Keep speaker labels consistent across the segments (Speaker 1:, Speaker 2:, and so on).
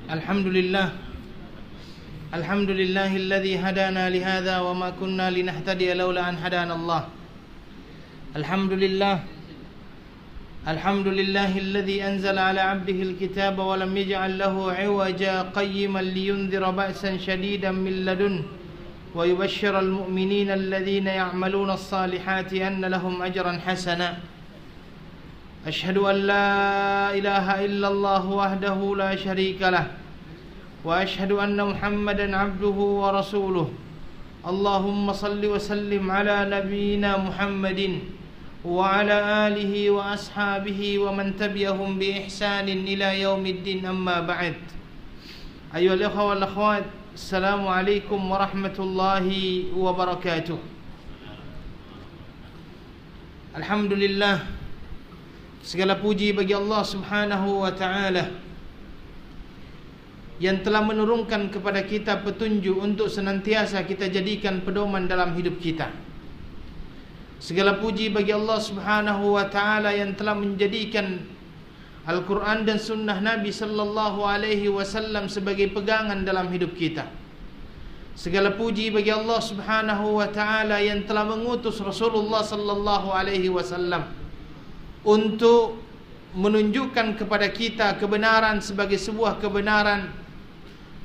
Speaker 1: Alhamdulillah alladzi hadana lihadza wa ma kunna linahtadiya laula an hadana Allah. Alhamdulillahilladzi anzala ala 'abdihi alkitaba wa lam yaj'al lahu 'iwaja qayyiman liyundhira ba'san shadidan min ladun wa yubashshira almu'minina alladhina ya'maluna as-salihati anna lahum ajran hasana. Ashhadu an la ilaha illallah wahdahu la syarika lah wa ashhadu anna Muhammadan 'abduhu wa rasuluh. Allahumma salli wa sallim ala nabiyyina Muhammadin wa ala alihi wa ashabihi wa man tabi'ahum bi ihsanin ila yaumiddin, amma ba'd. Ayyuhal ikhwa wal akhwat, assalamu alaikum warahmatullahi wabarakatuh. Alhamdulillah, segala puji bagi Allah Subhanahu wa ta'ala yang telah menurunkan kepada kita petunjuk untuk senantiasa kita jadikan pedoman dalam hidup kita. Segala puji bagi Allah Subhanahu wa ta'ala yang telah menjadikan Al-Quran dan sunnah Nabi sallallahu alaihi wasallam sebagai pegangan dalam hidup kita. Segala puji bagi Allah Subhanahu wa ta'ala yang telah mengutus Rasulullah sallallahu alaihi wasallam untuk menunjukkan kepada kita kebenaran sebagai sebuah kebenaran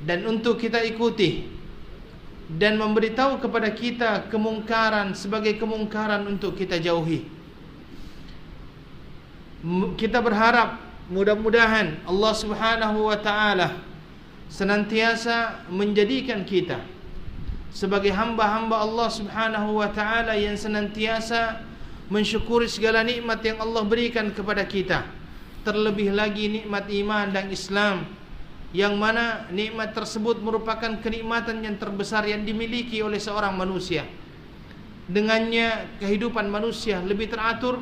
Speaker 1: dan untuk kita ikuti, dan memberitahu kepada kita kemungkaran sebagai kemungkaran untuk kita jauhi. Kita berharap mudah-mudahan Allah Subhanahu wa ta'ala senantiasa menjadikan kita sebagai hamba-hamba Allah Subhanahu wa ta'ala yang senantiasa mensyukuri segala nikmat yang Allah berikan kepada kita, terlebih lagi nikmat iman dan Islam, yang mana nikmat tersebut merupakan kenikmatan yang terbesar yang dimiliki oleh seorang manusia. Dengannya kehidupan manusia lebih teratur,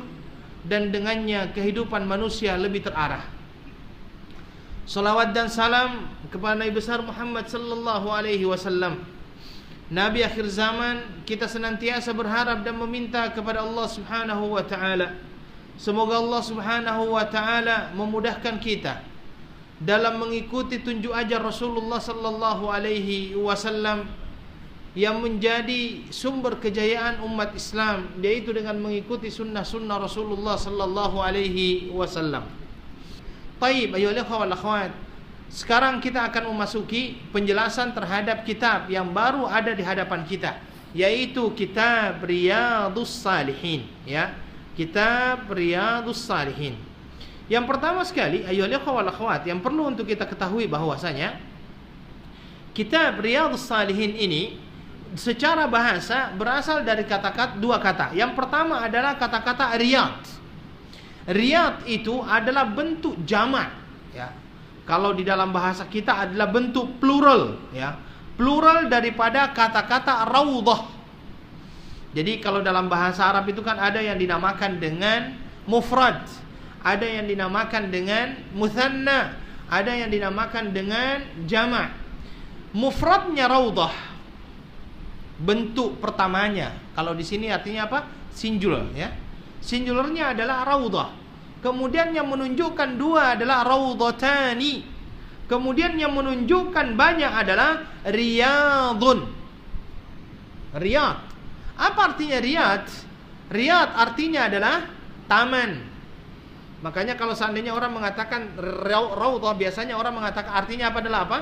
Speaker 1: dan dengannya kehidupan manusia lebih terarah. Salawat dan salam kepada Nabi besar Muhammad sallallahu alaihi wasallam, Nabi akhir zaman. Kita senantiasa berharap dan meminta kepada Allah Subhanahu wa ta'ala, semoga Allah Subhanahu wa ta'ala memudahkan kita dalam mengikuti tunjuk ajar Rasulullah sallallahu alaihi wasallam yang menjadi sumber kejayaan umat Islam, yaitu dengan mengikuti sunnah-sunnah Rasulullah sallallahu alaihi wasallam. Taib, ayyuhal ikhwah wal akhwat, sekarang kita akan memasuki penjelasan terhadap kitab yang baru ada di hadapan kita, yaitu kitab Riyadhus Shalihin, ya. Kitab Riyadhus Shalihin. Yang pertama sekali, ayyuhal ikhwah wal akhwat, yang perlu untuk kita ketahui bahwasanya kitab Riyadhus Shalihin ini secara bahasa berasal dari kata-kata, dua kata. Yang pertama adalah kata-kata riyad. Riyad itu adalah bentuk jamak, ya. Kalau di dalam bahasa kita adalah bentuk plural, ya. Plural daripada kata-kata raudhah. Jadi kalau dalam bahasa Arab itu kan ada yang dinamakan dengan mufrad, ada yang dinamakan dengan mutsanna, ada yang dinamakan dengan jamak. Mufradnya raudhah, bentuk pertamanya. Kalau di sini artinya apa? Singular, ya. Singularnya adalah raudhah. Kemudian yang menunjukkan dua adalah raudhatani. Kemudian yang menunjukkan banyak adalah riyadun. Riyad. Apa artinya riyad? Riyad artinya adalah taman. Makanya kalau seandainya orang mengatakan raudhah, biasanya orang mengatakan artinya apa adalah apa?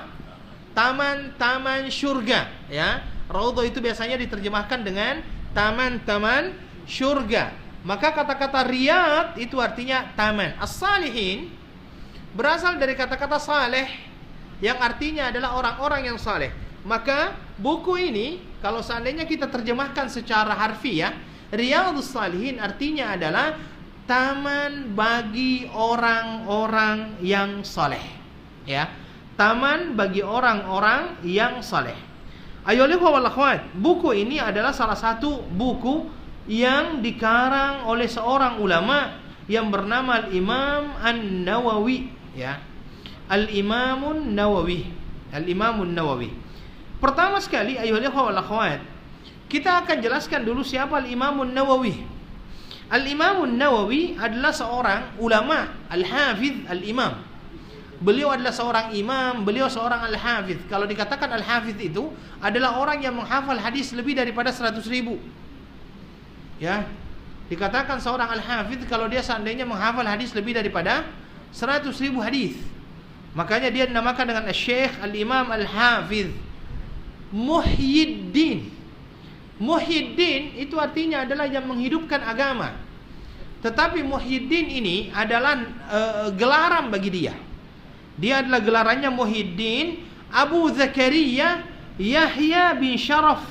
Speaker 1: Taman-taman syurga, ya. Raudhah itu biasanya diterjemahkan dengan taman-taman syurga. Maka kata-kata riyad itu artinya taman. As-salihin berasal dari kata-kata saleh, yang artinya adalah orang-orang yang saleh. Maka buku ini kalau seandainya kita terjemahkan secara harfiah, Riyadhus Shalihin artinya adalah taman bagi orang-orang yang saleh, ya. Taman bagi orang-orang yang saleh. Ayyuhal ikhwah wal akhwat, buku ini adalah salah satu buku yang dikarang oleh seorang ulama yang bernama Al-Imam An-Nawawi, ya. Al-Imamun Nawawi. Al-Imamun Nawawi. Pertama sekali, ayyuhal ikhwah wal akhwat, kita akan jelaskan dulu siapa Al-Imamun Nawawi. Al-Imamun Nawawi adalah seorang ulama, al-hafiz, al-imam. beliau adalah seorang imam, beliau seorang al-hafidh. Kalau dikatakan al-hafidh itu adalah orang yang menghafal hadis lebih daripada 100.000. Ya, dikatakan seorang al-hafidh kalau dia seandainya menghafal hadis lebih daripada 100.000 hadis. Makanya dia dinamakan dengan Syekh al-Imam al-Hafidh Muhyiddin. Muhyiddin itu artinya adalah yang menghidupkan agama. Tetapi Muhyiddin ini adalah gelaran bagi dia. Dia adalah gelarannya Muhyiddin Abu Zakaria Yahya bin Sharaf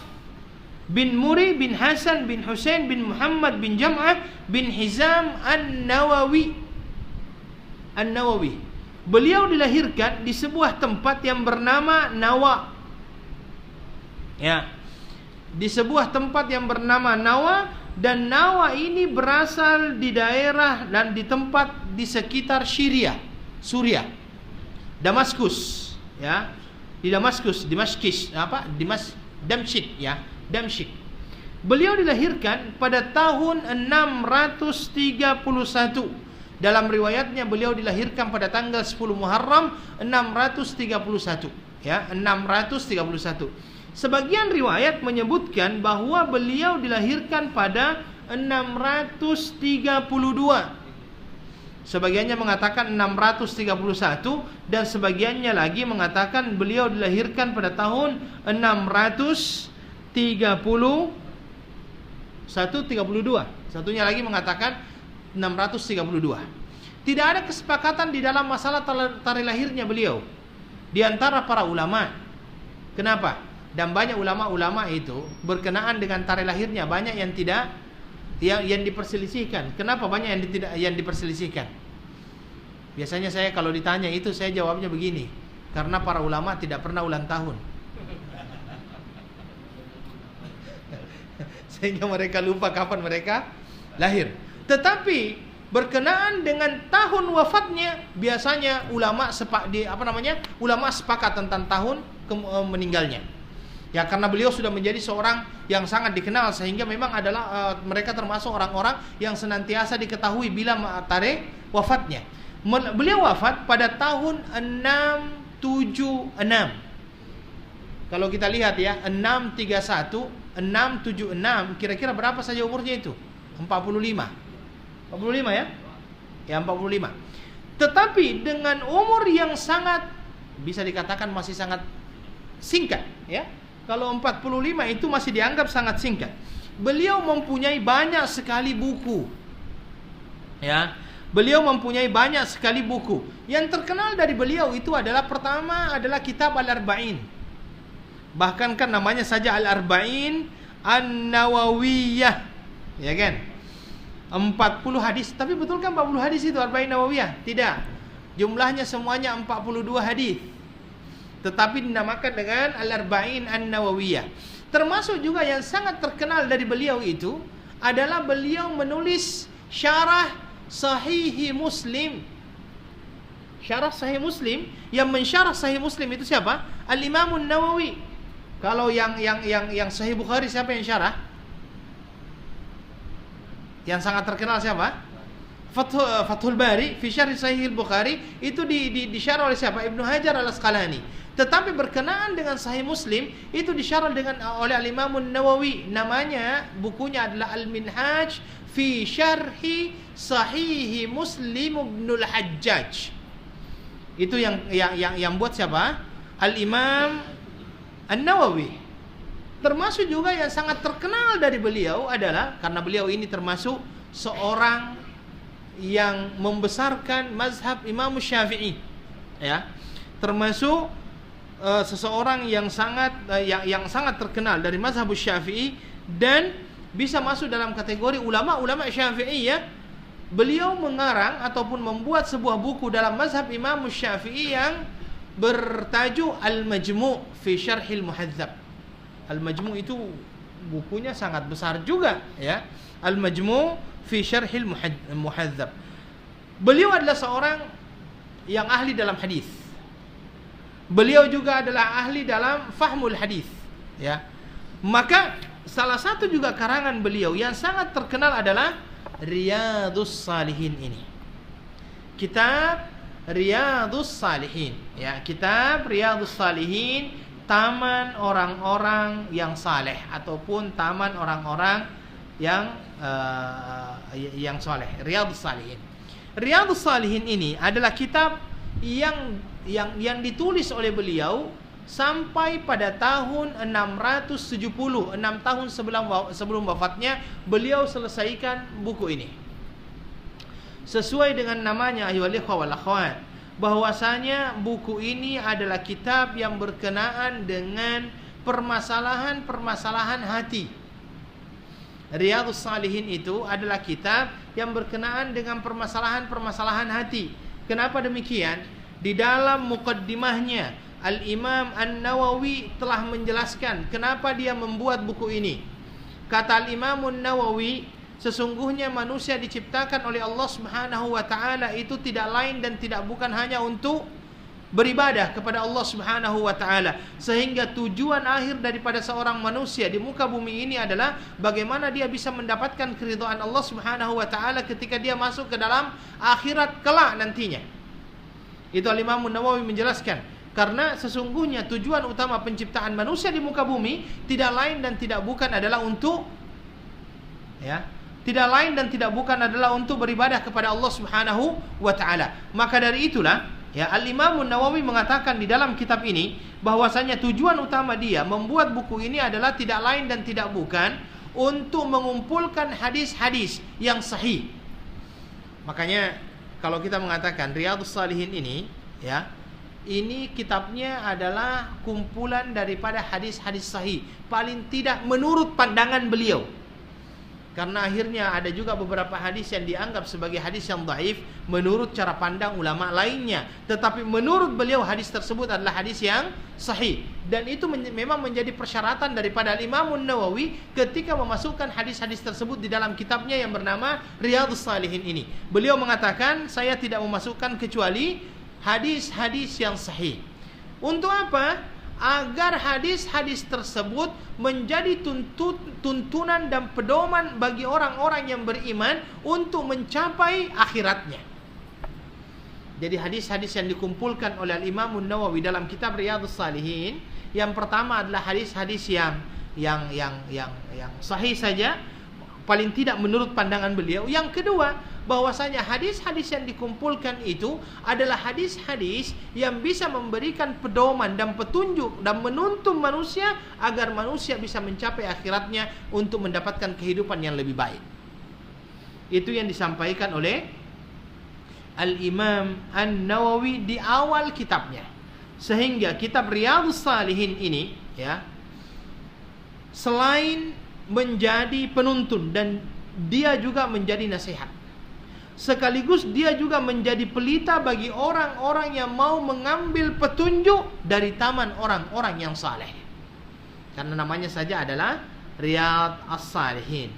Speaker 1: bin Muri bin Hasan bin Husain bin Muhammad bin Jam'ah bin Hizam An-Nawawi. An-Nawawi. Beliau dilahirkan di sebuah tempat yang bernama Nawa. Ya. Di sebuah tempat yang bernama Nawa, dan Nawa ini berasal di daerah dan di tempat di sekitar Syria, Suriah. Damaskus, ya. Di Damaskus, Damsyik, ya, Damsyik. Beliau dilahirkan pada tahun 631. Dalam riwayatnya beliau dilahirkan pada tanggal 10 Muharram 631, ya, 631. Sebagian riwayat menyebutkan bahwa beliau dilahirkan pada 632. Sebagiannya mengatakan 631 dan sebagiannya lagi mengatakan beliau dilahirkan pada tahun 632. Satunya lagi mengatakan 632. Tidak ada kesepakatan di dalam masalah tarikh lahirnya beliau di antara para ulama. Kenapa? Dan banyak ulama-ulama itu berkenaan dengan tarikh lahirnya, banyak yang tidak yang diperselisihkan. Kenapa banyak yang diperselisihkan? Biasanya saya kalau ditanya itu saya jawabnya begini, karena para ulama tidak pernah ulang tahun. Sehingga mereka lupa kapan mereka lahir. Tetapi berkenaan dengan tahun wafatnya, biasanya ulama ulama sepakat tentang tahun meninggalnya. Ya, karena beliau sudah menjadi seorang yang sangat dikenal, sehingga memang adalah mereka termasuk orang-orang yang senantiasa diketahui bila tarikh wafatnya. Beliau wafat pada tahun 676. Kalau kita lihat ya, 631, 676, kira-kira berapa saja umurnya itu? 45 ya? Ya, 45. Tetapi dengan umur yang sangat, bisa dikatakan masih sangat singkat, ya. Kalau 45 itu masih dianggap sangat singkat. Beliau mempunyai banyak sekali buku. Ya. Beliau mempunyai banyak sekali buku. Yang terkenal dari beliau itu adalah, pertama adalah kitab Al-Arba'in. Bahkan kan namanya saja Al-Arba'in An-Nawawiyah. Ya kan? 40 hadis. Tapi betul kan 40 hadis itu Arba'in Nawawiyah? Tidak. Jumlahnya semuanya 42 hadis. Tetapi dinamakan dengan Al-Arba'in An-Nawawiyah. Termasuk juga yang sangat terkenal dari beliau itu adalah beliau menulis syarah Sahih Muslim. Syarah Sahih Muslim, yang mensyarah Sahih Muslim itu siapa? Al-Imam An-Nawawi. Kalau yang Sahih Bukhari siapa yang syarah? Yang sangat terkenal siapa? Fathul Bari fi Syarh Sahih Bukhari itu disyarah oleh siapa? Ibnu Hajar Al-Asqalani. Tetapi berkenaan dengan Sahih Muslim itu disyarah oleh Al-Imam An-Nawawi. Namanya bukunya adalah Al-Minhaj fi Syarhi Sahih Muslim Ibnul Hajjaj. Itu yang buat siapa? Al-Imam An-Nawawi. Termasuk juga yang sangat terkenal dari beliau adalah, karena beliau ini termasuk seorang yang membesarkan mazhab Imam Syafi'i, ya. Termasuk seseorang yang sangat terkenal dari mazhab Syafi'i dan bisa masuk dalam kategori ulama-ulama Syafi'i, ya. Beliau mengarang ataupun membuat sebuah buku dalam mazhab Imam Syafi'i yang bertajuk Al-Majmu' fi Syarhil Muhadzab. Al-Majmu' itu bukunya sangat besar juga, ya. Al-Majmu' fi Syarhil Muhadzab. Beliau adalah seorang yang ahli dalam hadis. Beliau juga adalah ahli dalam fahmul hadis, ya. Maka salah satu juga karangan beliau yang sangat terkenal adalah Riyadhus Shalihin ini. Kitab Riyadhus Shalihin. Ya, kitab Riyadhus Shalihin, taman orang-orang yang saleh ataupun taman orang-orang yang saleh. Riyadhus Shalihin. Riyadhus Shalihin ini adalah kitab yang ditulis oleh beliau sampai pada tahun 670, 6 tahun sebelum wafatnya beliau selesaikan buku ini. Sesuai dengan namanya ayyuhal ikhwah wal akhwat, bahwasanya buku ini adalah kitab yang berkenaan dengan permasalahan-permasalahan hati. Riyadhus Shalihin itu adalah kitab yang berkenaan dengan permasalahan-permasalahan hati. Kenapa demikian? Di dalam muqaddimahnya Al-Imam An-Nawawi telah menjelaskan kenapa dia membuat buku ini. Kata Al-Imam An-Nawawi, sesungguhnya manusia diciptakan oleh Allah Subhanahu wa taala itu tidak lain dan tidak bukan hanya untuk beribadah kepada Allah Subhanahu wa taala, sehingga tujuan akhir daripada seorang manusia di muka bumi ini adalah bagaimana dia bisa mendapatkan keridhaan Allah Subhanahu wa taala ketika dia masuk ke dalam akhirat kelak nantinya. Itu Al-Imam An-Nawawi menjelaskan, karena sesungguhnya tujuan utama penciptaan manusia di muka bumi tidak lain dan tidak bukan adalah untuk beribadah kepada Allah Subhanahu wa taala. Maka dari itulah Al-Imam An-Nawawi mengatakan di dalam kitab ini bahwasanya tujuan utama dia membuat buku ini adalah tidak lain dan tidak bukan untuk mengumpulkan hadis-hadis yang sahih. Makanya kalau kita mengatakan Riyadhus Shalihin ini, ini kitabnya adalah kumpulan daripada hadis-hadis sahih, paling tidak menurut pandangan beliau. Karena akhirnya ada juga beberapa hadis yang dianggap sebagai hadis yang dhaif menurut cara pandang ulama lainnya, tetapi menurut beliau hadis tersebut adalah hadis yang sahih. Dan itu memang menjadi persyaratan daripada Imam An-Nawawi ketika memasukkan hadis-hadis tersebut di dalam kitabnya yang bernama Riyadhus Shalihin ini. Beliau mengatakan, saya tidak memasukkan kecuali hadis-hadis yang sahih. Untuk apa? Agar hadis-hadis tersebut menjadi tuntunan dan pedoman bagi orang-orang yang beriman untuk mencapai akhiratnya. Jadi hadis-hadis yang dikumpulkan oleh Imam An-Nawawi dalam kitab Riyadhus Shalihin, yang pertama adalah hadis-hadis yang sahih saja, paling tidak menurut pandangan beliau. Yang kedua, bahwasanya hadis-hadis yang dikumpulkan itu adalah hadis-hadis yang bisa memberikan pedoman dan petunjuk dan menuntun manusia agar manusia bisa mencapai akhiratnya untuk mendapatkan kehidupan yang lebih baik. Itu yang disampaikan oleh Al-Imam An-Nawawi di awal kitabnya. Sehingga kitab Riyadhus Shalihin ini selain menjadi penuntun dan dia juga menjadi nasihat, sekaligus dia juga menjadi pelita bagi orang-orang yang mau mengambil petunjuk dari taman orang-orang yang saleh. Karena namanya saja adalah Riyadhus Shalihin.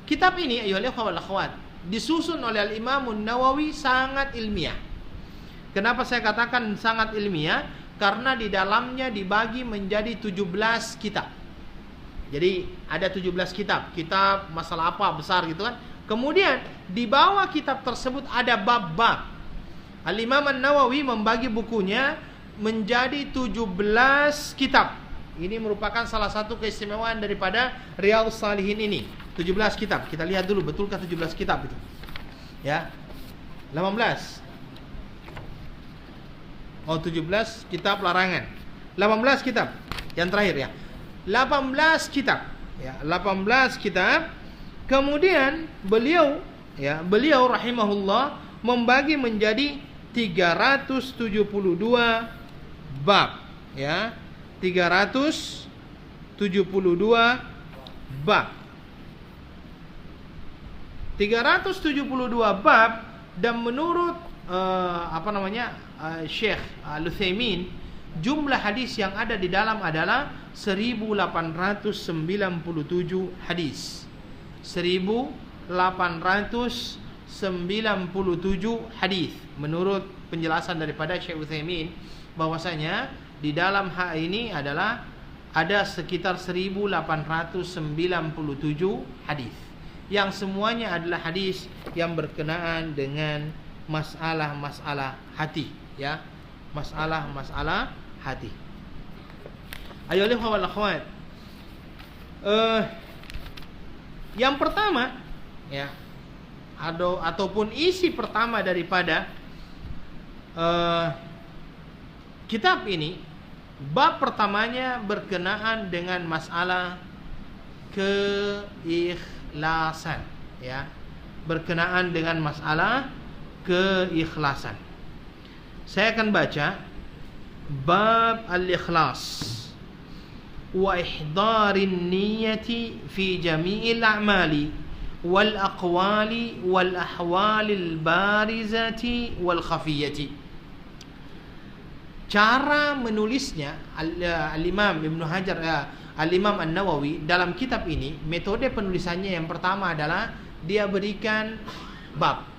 Speaker 1: Kitab ini ayyuhal ikhwah wal akhwat disusun oleh Al-Imam An-Nawawi sangat ilmiah. Kenapa saya katakan sangat ilmiah? Karena di dalamnya dibagi menjadi 17 kitab. Jadi ada 17 kitab masalah apa besar gitu kan. Kemudian di bawah kitab tersebut ada bab-bab. Al-Imam An-Nawawi membagi bukunya menjadi 17 kitab. Ini merupakan salah satu keistimewaan daripada Riyadhus Shalihin ini. 17 kitab. Kita lihat dulu betulkah 17 kitab itu. 18. 17 kitab larangan. 18 kitab. Yang terakhir 18 kitab. 18 kitab. Kemudian beliau rahimahullah membagi menjadi 372 bab, 372 bab. 372 bab, dan menurut Syekh Al-Utsaimin, jumlah hadis yang ada di dalam adalah 1897 hadis. 1897 hadis menurut penjelasan daripada Syekh Utsaimin, bahwasanya di dalam hal ini adalah ada sekitar 1897 hadis yang semuanya adalah hadis yang berkenaan dengan masalah-masalah hati, ya. Masalah-masalah hati. Ayo wal akhwat. Yang pertama, ya, ataupun isi pertama daripada kitab ini, bab pertamanya berkenaan dengan masalah keikhlasan, ya, berkenaan dengan masalah keikhlasan. Saya akan baca bab al-ikhlas wa ihdarin niyyati fi jami'il a'mali wal aqwali wal ahwalil barizati wal khafiyati. Cara menulisnya Al-Imam Ibnu Hajar, Al-Imam An-Nawawi dalam kitab ini, metode penulisannya yang pertama adalah dia berikan bab.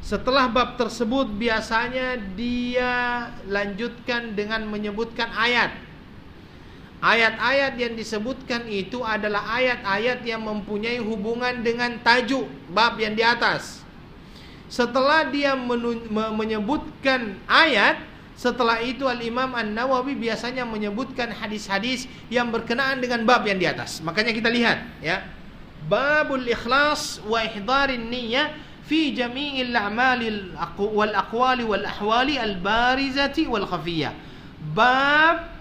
Speaker 1: Setelah bab tersebut biasanya dia lanjutkan dengan menyebutkan ayat. Ayat-ayat yang disebutkan itu adalah ayat-ayat yang mempunyai hubungan dengan tajuk bab yang di atas. Setelah dia menyebutkan ayat, setelah itu Al-Imam An-Nawawi biasanya menyebutkan hadis-hadis yang berkenaan dengan bab yang di atas. Makanya kita lihat, ya. Babul ikhlas wa ihdarin niyyah fi jami'il a'malil wal aqwali wal ahwali al barizati wal khafiyah. Bab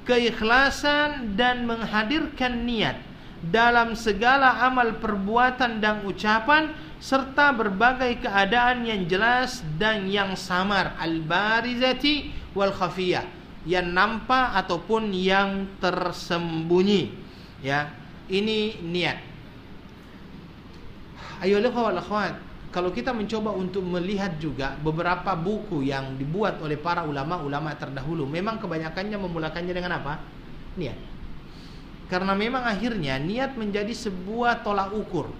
Speaker 1: keikhlasan dan menghadirkan niat dalam segala amal perbuatan dan ucapan serta berbagai keadaan yang jelas dan yang samar, al barizati wal khafiyah, yang nampak ataupun yang tersembunyi, ya. Ini niat. Ayo wal akhwat, kalau kita mencoba untuk melihat juga beberapa buku yang dibuat oleh para ulama-ulama terdahulu, memang kebanyakannya memulakannya dengan apa? Niat. Karena memang akhirnya niat menjadi sebuah tolak ukur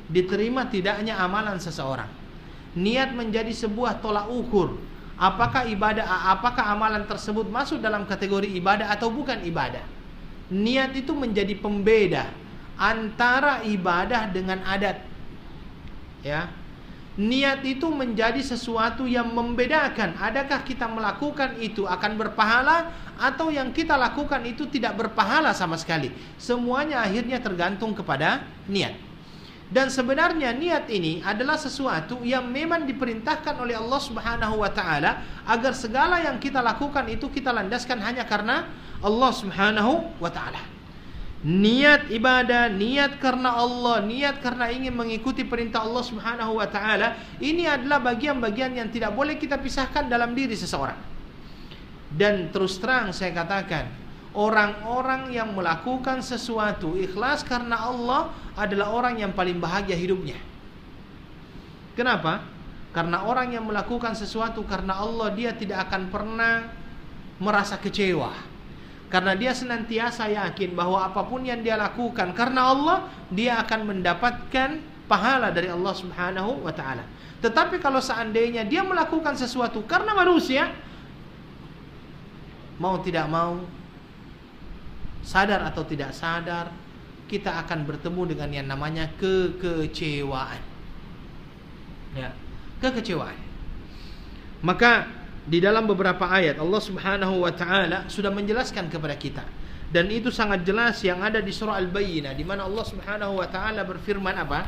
Speaker 1: diterima tidaknya amalan seseorang. Niat menjadi sebuah tolak ukur apakah amalan tersebut masuk dalam kategori ibadah atau bukan ibadah. Niat itu menjadi pembeda antara ibadah dengan adat, ya. Niat itu menjadi sesuatu yang membedakan, adakah kita melakukan itu akan berpahala atau yang kita lakukan itu tidak berpahala sama sekali. Semuanya akhirnya tergantung kepada niat. Dan sebenarnya niat ini adalah sesuatu yang memang diperintahkan oleh Allah Subhanahu wa taala agar segala yang kita lakukan itu kita landaskan hanya karena Allah Subhanahu wa taala. Niat ibadah, niat karena Allah, niat karena ingin mengikuti perintah Allah Subhanahu wa taala, ini adalah bagian-bagian yang tidak boleh kita pisahkan dalam diri seseorang. Dan terus terang saya katakan, orang-orang yang melakukan sesuatu ikhlas karena Allah adalah orang yang paling bahagia hidupnya. Kenapa? Karena orang yang melakukan sesuatu karena Allah, dia tidak akan pernah merasa kecewa. Karena dia senantiasa yakin bahwa apapun yang dia lakukan karena Allah, dia akan mendapatkan pahala dari Allah Subhanahu wa taala. Tetapi kalau seandainya dia melakukan sesuatu karena manusia, mau tidak mau, sadar atau tidak sadar, kita akan bertemu dengan yang namanya kekecewaan. Ya, kekecewaan. Maka di dalam beberapa ayat Allah Subhanahu wa taala sudah menjelaskan kepada kita, dan itu sangat jelas yang ada di surah Al-Bayyinah, di mana Allah Subhanahu wa taala berfirman apa?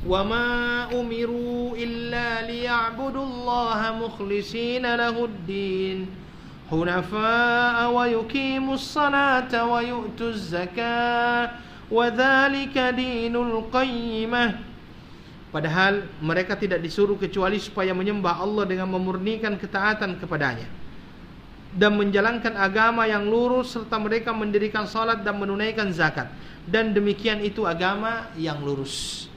Speaker 1: "Wa ma umiru illa liya'budullaha mukhlishina lahud-din, hunafa'a wa yuqimus salata wa yu'tuz zakata, wa dzalika dinul qayyimah." Padahal mereka tidak disuruh kecuali supaya menyembah Allah dengan memurnikan ketaatan kepadanya dan menjalankan agama yang lurus, serta mereka mendirikan salat dan menunaikan zakat, dan demikian itu agama yang lurus.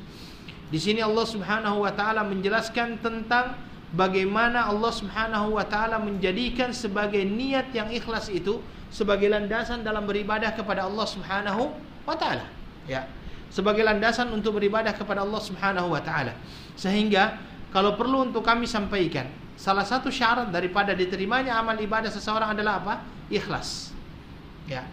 Speaker 1: Di sini Allah Subhanahu wa taala menjelaskan tentang bagaimana Allah Subhanahu wa taala menjadikan sebagai niat yang ikhlas itu sebagai landasan dalam beribadah kepada Allah Subhanahu wa taala, ya. Sebagai landasan untuk beribadah kepada Allah Subhanahu wa taala. Sehingga kalau perlu untuk kami sampaikan, salah satu syarat daripada diterimanya amal ibadah seseorang adalah apa? Ikhlas. Ya.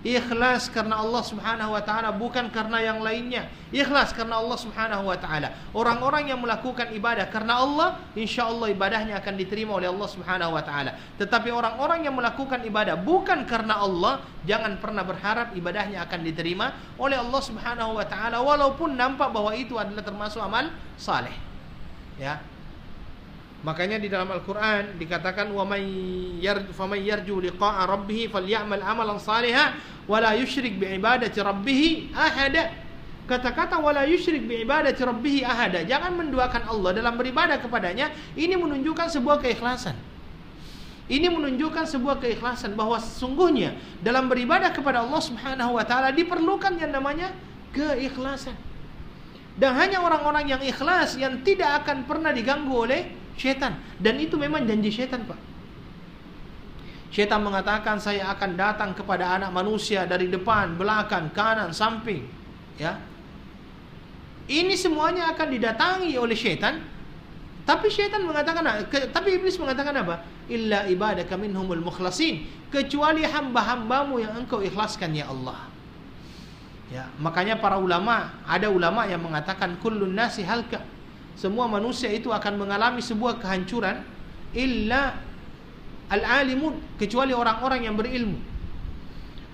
Speaker 1: Ikhlas karena Allah Subhanahu wa taala, bukan karena yang lainnya. Ikhlas karena Allah Subhanahu wa taala. Orang-orang yang melakukan ibadah karena Allah, insyaallah ibadahnya akan diterima oleh Allah Subhanahu wa taala. Tetapi orang-orang yang melakukan ibadah bukan karena Allah, jangan pernah berharap ibadahnya akan diterima oleh Allah Subhanahu wa taala walaupun nampak bahwa itu adalah termasuk amal saleh. Ya. Makanya di dalam Al-Quran dikatakan faman yarju liqa'a rabbih falyamal amalan salihan wala yusyrik biibadati rabbih ahada. Kata-kata wala yusyrik biibadati rabbih ahada, jangan menduakan Allah dalam beribadah kepadanya. Ini menunjukkan sebuah keikhlasan. Ini menunjukkan sebuah keikhlasan bahwa sesungguhnya dalam beribadah kepada Allah Subhanahu wa taala diperlukan yang namanya keikhlasan. Dan hanya orang-orang yang ikhlas yang tidak akan pernah diganggu oleh syaitan. Dan itu memang janji syaitan, Pak. Syaitan mengatakan, saya akan datang kepada anak manusia dari depan, belakang, kanan, samping. Ya. Ini semuanya akan didatangi oleh syaitan. Tapi syaitan mengatakan, tapi iblis mengatakan apa? Illa ibadaka minhumul mukhlasin, kecuali hamba-hambamu yang engkau ikhlaskan ya Allah. Ya, makanya para ulama, ada ulama yang mengatakan kullun nasi halka, semua manusia itu akan mengalami sebuah kehancuran illa al-alimun, kecuali orang-orang yang berilmu.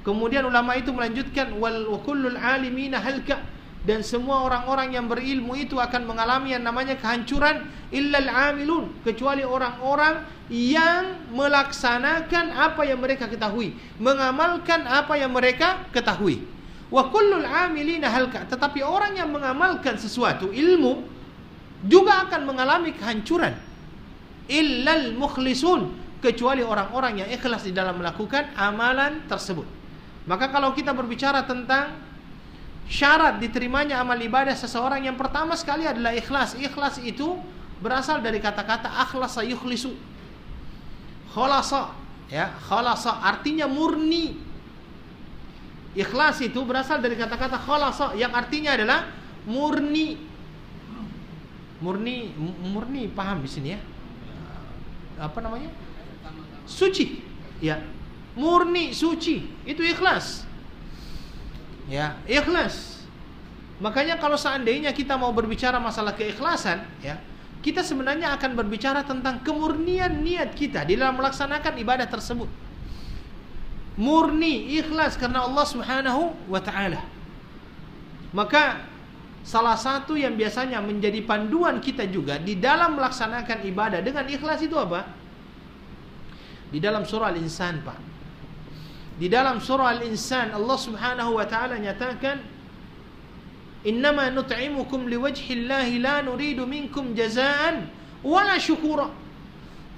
Speaker 1: Kemudian ulama itu melanjutkan wa kullul alimina halka, dan semua orang-orang yang berilmu itu akan mengalami yang namanya kehancuran illa al-amilun, kecuali orang-orang yang melaksanakan apa yang mereka ketahui, mengamalkan apa yang mereka ketahui. Wa kullul amilina halka, tetapi orang yang mengamalkan sesuatu ilmu juga akan mengalami kehancuran. Illal mukhlisun, kecuali orang-orang yang ikhlas di dalam melakukan amalan tersebut. Maka kalau kita berbicara tentang syarat diterimanya amal ibadah seseorang, yang pertama sekali adalah ikhlas. Ikhlas itu berasal dari kata-kata akhlasa yukhlisu. Khalasa, ya, khalasa artinya murni. Ikhlas itu berasal dari kata-kata khalasa yang artinya adalah murni. Murni paham di sini ya? Apa namanya? Suci. Ya. Murni, suci. Itu ikhlas. Ya, ikhlas. Makanya kalau seandainya kita mau berbicara masalah keikhlasan, ya, kita sebenarnya akan berbicara tentang kemurnian niat kita di dalam melaksanakan ibadah tersebut. Murni, ikhlas karena Allah Subhanahu wa ta'ala. Maka salah satu yang biasanya menjadi panduan kita juga di dalam melaksanakan ibadah dengan ikhlas itu apa? Di dalam surah Al-Insan, Pak. Di dalam surah Al-Insan Allah Subhanahu wa ta'ala nyatakan, innama nut'imukum liwajhillahi la nuridu minkum jazaan wala syukura.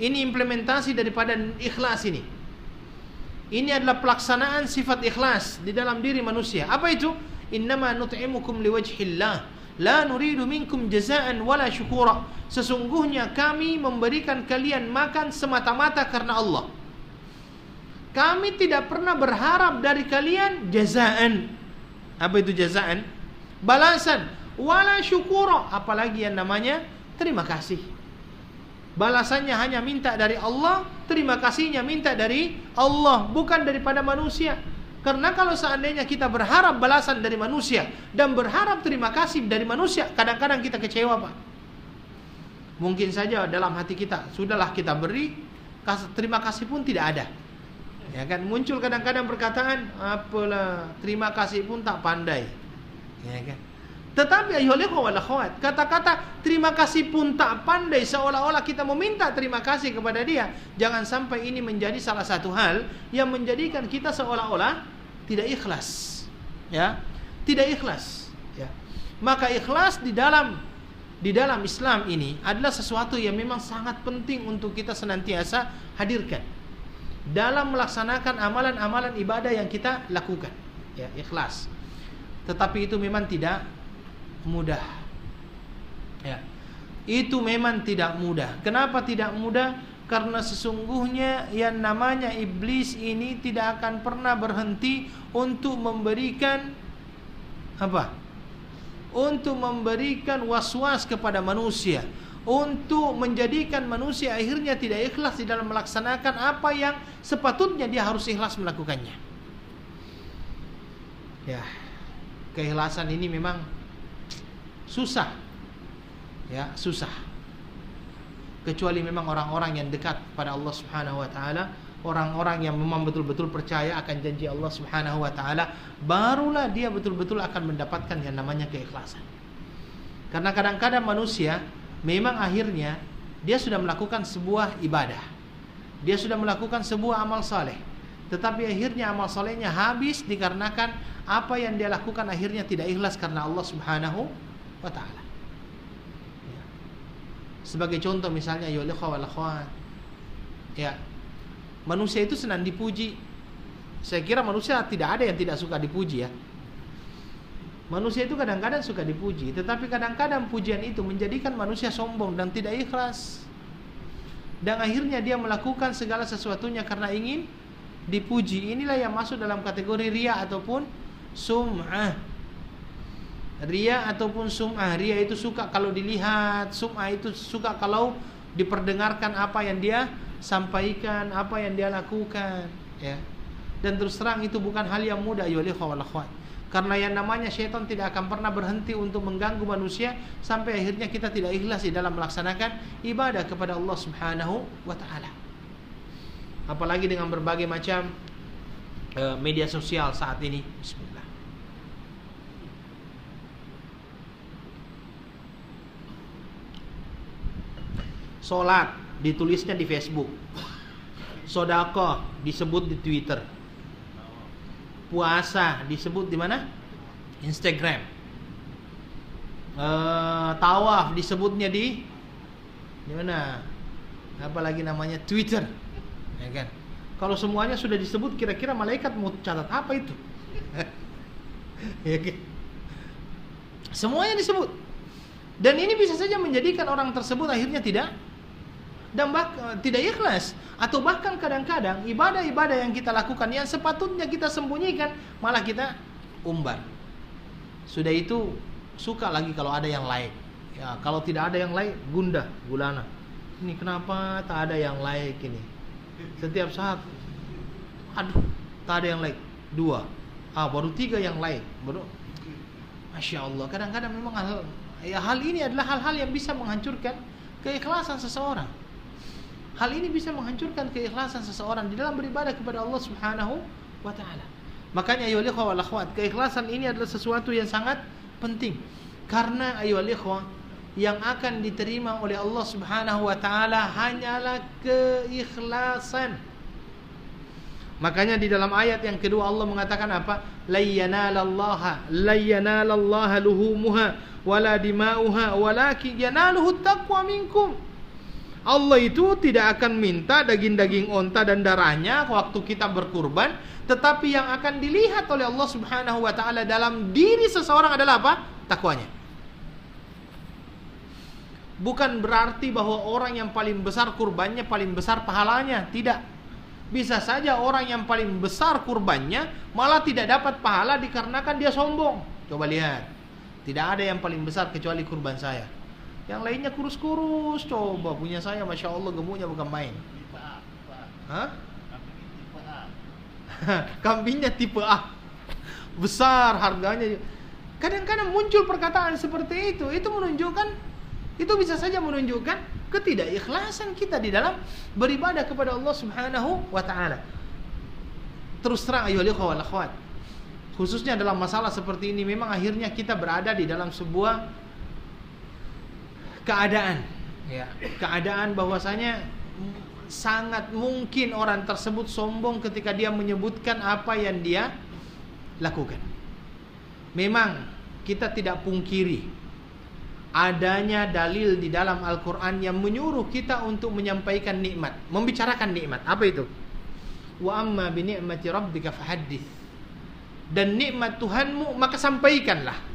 Speaker 1: Ini implementasi daripada ikhlas ini. Ini adalah pelaksanaan sifat ikhlas di dalam diri manusia. Apa itu? Innama nut'imukum liwajhillah la nuridu minkum jazaan wala syukura. Sesungguhnya kami memberikan kalian makan semata-mata karena Allah. Kami tidak pernah berharap dari kalian jazaan. Apa itu jazaan? Balasan. Wala syukura, apalagi yang namanya terima kasih. Balasannya hanya minta dari Allah, terima kasihnya minta dari Allah, bukan daripada manusia. Karena kalau seandainya kita berharap balasan dari manusia dan berharap terima kasih dari manusia, kadang-kadang kita kecewa, Pak. Mungkin saja dalam hati kita, sudahlah kita beri, terima kasih pun tidak ada. Ya kan, muncul kadang-kadang perkataan, apalah terima kasih pun tak pandai. Ya kan. Tetapi ayyuhal akhwat, kata-kata terima kasih pun tak pandai seolah-olah kita meminta terima kasih kepada dia. Jangan sampai ini menjadi salah satu hal yang menjadikan kita seolah-olah tidak ikhlas. Ya, tidak ikhlas. Ya. Maka ikhlas di dalam Islam ini adalah sesuatu yang memang sangat penting untuk kita senantiasa hadirkan dalam melaksanakan amalan-amalan ibadah yang kita lakukan. Ya, ikhlas. Tetapi itu memang tidak mudah. Ya. Itu memang tidak mudah. Kenapa tidak mudah? Karena sesungguhnya yang namanya iblis ini tidak akan pernah berhenti untuk memberikan apa? Untuk memberikan was-was kepada manusia, untuk menjadikan manusia akhirnya tidak ikhlas di dalam melaksanakan apa yang sepatutnya dia harus ikhlas melakukannya. Ya, keikhlasan ini memang susah. Ya, susah. Kecuali memang orang-orang yang dekat pada Allah Subhanahu wa taala, orang-orang yang memang betul-betul percaya akan janji Allah Subhanahu wa taala, barulah dia betul-betul akan mendapatkan yang namanya keikhlasan. Karena kadang-kadang manusia memang akhirnya dia sudah melakukan sebuah ibadah, dia sudah melakukan sebuah amal saleh, tetapi akhirnya amal salehnya habis dikarenakan apa yang dia lakukan akhirnya tidak ikhlas karena Allah Subhanahu wa taala. Ya. Sebagai contoh misalnya ya ikhwah wal akhwat, ya, manusia itu senang dipuji. Saya kira manusia tidak ada yang tidak suka dipuji, ya. Manusia itu kadang-kadang suka dipuji, tetapi kadang-kadang pujian itu menjadikan manusia sombong dan tidak ikhlas. Dan akhirnya dia melakukan segala sesuatunya karena ingin dipuji. Inilah yang masuk dalam kategori riya ataupun sum'ah. Riya ataupun sum'ah. Riya itu suka kalau dilihat, sum'ah itu suka kalau diperdengarkan apa yang dia sampaikan, apa yang dia lakukan, ya. Dan terus terang itu bukan hal yang mudah, ya wal akhwat. Karena yang namanya syaitan tidak akan pernah berhenti untuk mengganggu manusia sampai akhirnya kita tidak ikhlas di dalam melaksanakan ibadah kepada Allah Subhanahu wa taala. Apalagi dengan berbagai macam media sosial saat ini. Bismillah. Salat ditulisnya di Facebook. Sedekah disebut di Twitter. Puasa disebut di mana? Instagram. Tawaf disebutnya di mana? Apalagi namanya Twitter, ya kan? Kalau semuanya sudah disebut, kira-kira malaikat mau catat apa itu? Ya kan? Semuanya disebut. Dan ini bisa saja menjadikan orang tersebut akhirnya tidak ikhlas, atau bahkan kadang-kadang ibadah-ibadah yang kita lakukan yang sepatutnya kita sembunyikan malah kita umbar. Sudah itu suka lagi kalau ada yang like. Ya, kalau tidak ada yang like, gundah gulana. Ini kenapa tak ada yang like ini? Setiap saat, aduh, tak ada yang like. 2, baru 3 yang like. Baru, Masya Allah. Kadang-kadang memang hal ini adalah hal-hal yang bisa menghancurkan keikhlasan seseorang. Hal ini bisa menghancurkan keikhlasan seseorang di dalam beribadah kepada Allah Subhanahu wa taala. Makanya ayyuhal ikhwah wal akhwat, keikhlasan ini adalah sesuatu yang sangat penting. Karena ayyuhal ikhwah, yang akan diterima oleh Allah Subhanahu wa taala hanyalah keikhlasan. Makanya di dalam ayat yang kedua Allah mengatakan apa? La yanalallaha luhumuha wala dima'uha walakin yanaluhu taqwa minkum. Allah itu tidak akan minta daging-daging onta dan darahnya waktu kita berkurban, tetapi yang akan dilihat oleh Allah Subhanahu wa taala dalam diri seseorang adalah apa? Takwanya. Bukan berarti bahwa orang yang paling besar kurbannya paling besar pahalanya, tidak. Bisa saja orang yang paling besar kurbannya malah tidak dapat pahala dikarenakan dia sombong. Coba lihat. Tidak ada yang paling besar kecuali kurban saya. Yang lainnya kurus-kurus. Coba punya saya, Masya Allah, gemuknya bukan main. Hah? Kambingnya tipe A, besar harganya. Kadang-kadang muncul perkataan seperti itu. Itu menunjukkan, itu bisa saja menunjukkan ketidakikhlasan kita di dalam beribadah kepada Allah Subhanahu wa taala. Terus terang ayyuhal ikhwah wal akhwat, khususnya dalam masalah seperti ini, memang akhirnya kita berada di dalam sebuah keadaan, ya, keadaan bahwasanya sangat mungkin orang tersebut sombong ketika dia menyebutkan apa yang dia lakukan. Memang kita tidak pungkiri adanya dalil di dalam Al-Quran yang menyuruh kita untuk menyampaikan nikmat, membicarakan nikmat. Apa itu? Wa amma bi ni'mati rabbika fahaddits. Dan nikmat Tuhanmu maka sampaikanlah.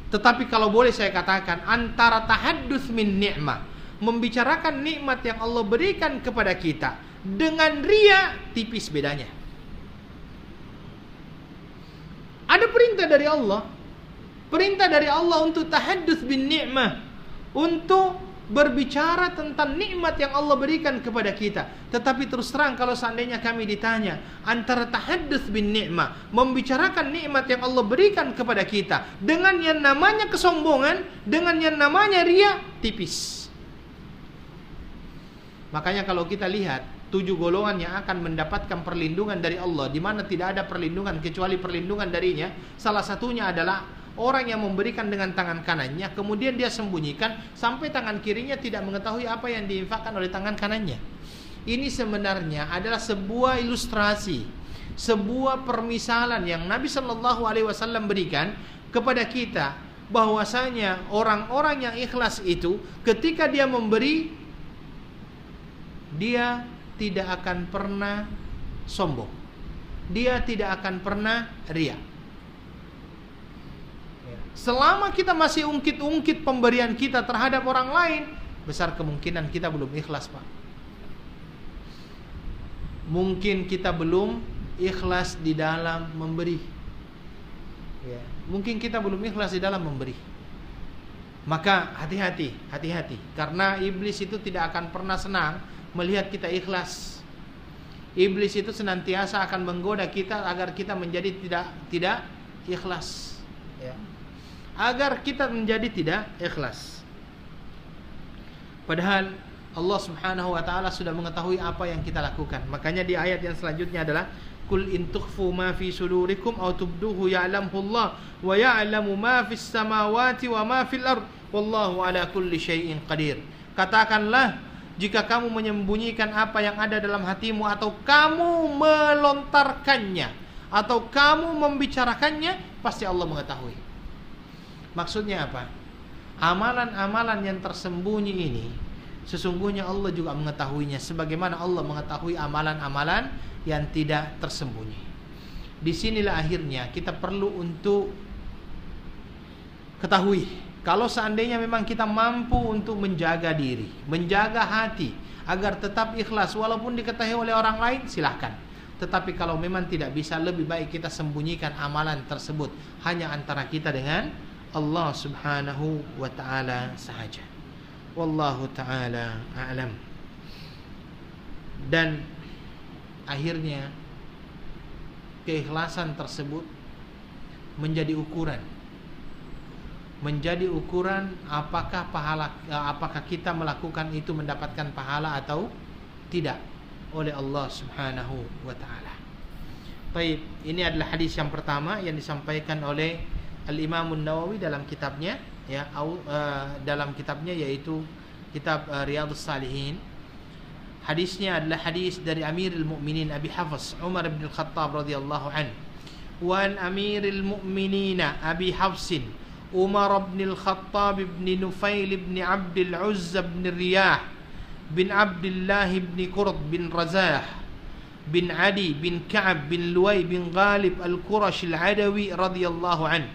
Speaker 1: Tetapi kalau boleh saya katakan, antara tahadduts min ni'mah, membicarakan nikmat yang Allah berikan kepada kita, dengan riya, tipis bedanya. Ada perintah dari Allah untuk tahadduts bin ni'mah, untuk berbicara tentang nikmat yang Allah berikan kepada kita. Tetapi terus terang kalau seandainya kami ditanya antara tahadduts bin ni'mah, membicarakan nikmat yang Allah berikan kepada kita, dengan yang namanya kesombongan, dengan yang namanya riya, tipis. Makanya kalau kita lihat 7 golongan yang akan mendapatkan perlindungan dari Allah, di mana tidak ada perlindungan kecuali perlindungan darinya, salah satunya adalah orang yang memberikan dengan tangan kanannya, kemudian dia sembunyikan sampai tangan kirinya tidak mengetahui apa yang diinfakkan oleh tangan kanannya. Ini sebenarnya adalah sebuah ilustrasi, sebuah permisalan yang Nabi Shallallahu Alaihi Wasallam berikan kepada kita, bahwasanya orang-orang yang ikhlas itu ketika dia memberi, dia tidak akan pernah sombong, dia tidak akan pernah riya. Selama kita masih ungkit-ungkit pemberian kita terhadap orang lain, besar kemungkinan kita belum ikhlas, Pak. Mungkin kita belum ikhlas di dalam memberi. Ya, mungkin kita belum ikhlas di dalam memberi. Maka hati-hati, hati-hati, karena iblis itu tidak akan pernah senang melihat kita ikhlas. Iblis itu senantiasa akan menggoda kita agar kita menjadi tidak ikhlas. Ya. Agar kita menjadi tidak ikhlas. Padahal Allah Subhanahu wa taala sudah mengetahui apa yang kita lakukan. Makanya di ayat yang selanjutnya adalah Qul in tukhfu ma fi sudurikum aw tubduhu ya'lamhu Allah wa ya'lamu ma fis samawati wa ma fil ard wallahu ala kulli syai'in qadir. Katakanlah, jika kamu menyembunyikan apa yang ada dalam hatimu, atau kamu melontarkannya, atau kamu membicarakannya, pasti Allah mengetahui. Maksudnya apa? Amalan-amalan yang tersembunyi ini sesungguhnya Allah juga mengetahuinya, sebagaimana Allah mengetahui amalan-amalan yang tidak tersembunyi. Disinilah akhirnya kita perlu untuk ketahui, kalau seandainya memang kita mampu untuk menjaga diri, menjaga hati agar tetap ikhlas walaupun diketahui oleh orang lain, silahkan. Tetapi kalau memang tidak bisa, lebih baik kita sembunyikan amalan tersebut hanya antara kita dengan Allah Subhanahu wa ta'ala sahaja. Wallahu ta'ala a'lam. Dan akhirnya keikhlasan tersebut menjadi ukuran apakah kita melakukan itu mendapatkan pahala atau tidak oleh Allah Subhanahu wa ta'ala. Baik, ini adalah hadis yang pertama yang disampaikan oleh Al-Imam An-Nawawi dalam kitabnya, ya, dalam kitabnya yaitu kitab Riyadhus Shalihin. Hadisnya adalah hadis dari Amirul Mukminin Abi Hafs Umar bin Al-Khattab radhiyallahu an. Wa an Amirul Mukminin Abi Hafsin Umar bin Al-Khattab bin Nufail bin Abdul Uzza bin Riyah bin Abdullah bin Qurd bin Razah bin Adi bin Ka'ab bin Luwai bin Ghalib Al-Qurashi Al-Adawi radhiyallahu an.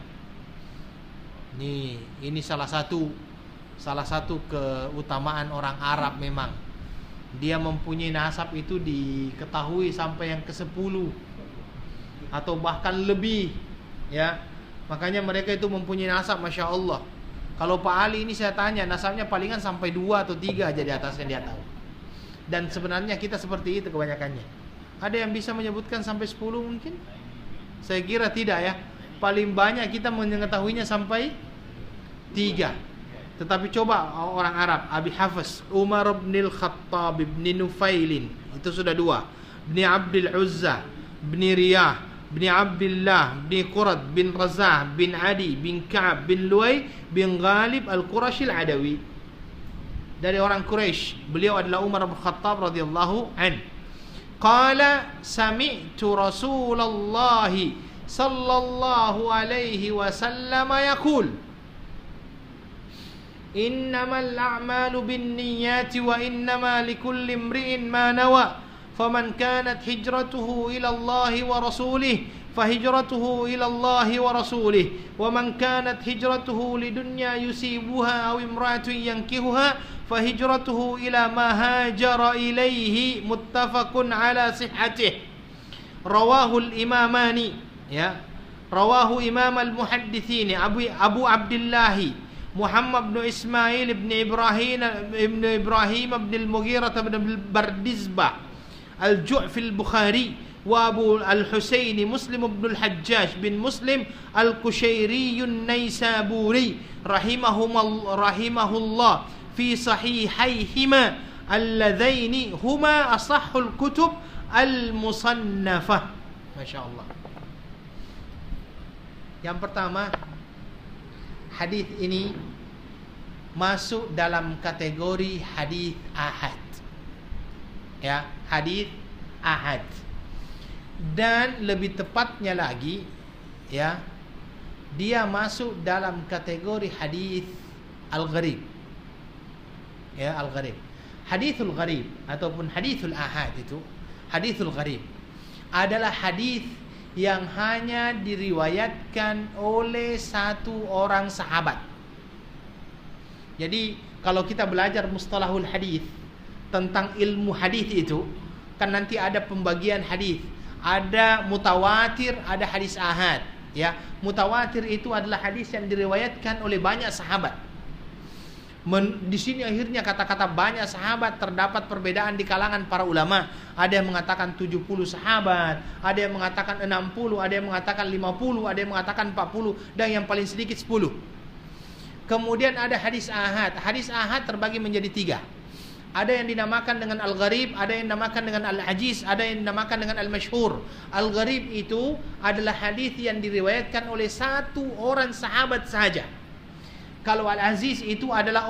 Speaker 1: Ini salah satu keutamaan orang Arab. Memang dia mempunyai nasab itu diketahui sampai yang ke-10 atau bahkan lebih, ya. Makanya mereka itu mempunyai nasab, Masya Allah. Kalau Pak Ali ini saya tanya, nasabnya palingan sampai 2 atau 3 aja di atasnya dia tahu. Dan sebenarnya kita seperti itu kebanyakannya. Ada yang bisa menyebutkan sampai 10 mungkin? Saya kira tidak, ya. Paling banyak kita mengetahuinya sampai 3. Tetapi coba orang Arab, Abi Hafs Umar bin Al-Khattab bin Nufailin, itu sudah 2. Bin Abdul Uzza bin Riyah bin Abdullah bin Qurad bin Razah bin Adi bin Ka'ab bin Luwai bin Ghalib Al-Qurashi Al-Adawi, dari orang Quraisy. Beliau adalah Umar bin Khattab radhiyallahu an. Qala sami'tu Rasulullah sallallahu alaihi wasallam yaqul innamal a'malu binniyati wa innama likulli imri'in ma nawa faman kanat hijratuhu ila Allah wa rasulih fahijratuhu ila Allah wa rasulih wa man kanat hijratuhu lidunya yusibuha aw imra'atun yankihuha fahijratuhu ila ma hajara ilaihi muttafaqun ala sihhatih. Rawahu al-imamani, ya, rawahu imam al-muhadditsin Abu Abdullah Muhammad bin Ismail bin Ibrahim bin al-Mughirah bin Bardizbah al-Ju'fi al-Bukhari wa Abu al-Husain Muslim bin al-Hajjaj bin Muslim al-Kushairi an-Naisaburi rahimahullah fi sahihaihima alladzaini huma asahhul kutub al-musannafah. Masya-Allah. Yang pertama, hadis ini masuk dalam kategori hadis ahad. Ya, hadis ahad. Dan lebih tepatnya lagi, ya, dia masuk dalam kategori hadis al-gharib. Ya, al-gharib. Hadisul gharib ataupun hadisul ahad itu, hadisul gharib adalah hadis yang hanya diriwayatkan oleh satu orang sahabat. Jadi kalau kita belajar mustalahul hadis tentang ilmu hadis itu, kan nanti ada pembagian hadis. Ada mutawatir, ada hadis ahad. Ya, mutawatir itu adalah hadis yang diriwayatkan oleh banyak sahabat. Di sini akhirnya kata-kata banyak sahabat, terdapat perbedaan di kalangan para ulama. Ada yang mengatakan 70 sahabat, ada yang mengatakan 60, ada yang mengatakan 50, ada yang mengatakan 40, dan yang paling sedikit 10. Kemudian ada hadis ahad. Hadis ahad terbagi menjadi 3. Ada yang dinamakan dengan al-gharib, ada yang dinamakan dengan al-ajiz, ada yang dinamakan dengan al-masyhur. Al-gharib itu adalah hadis yang diriwayatkan oleh satu orang sahabat saja. Kalau al-aziz itu adalah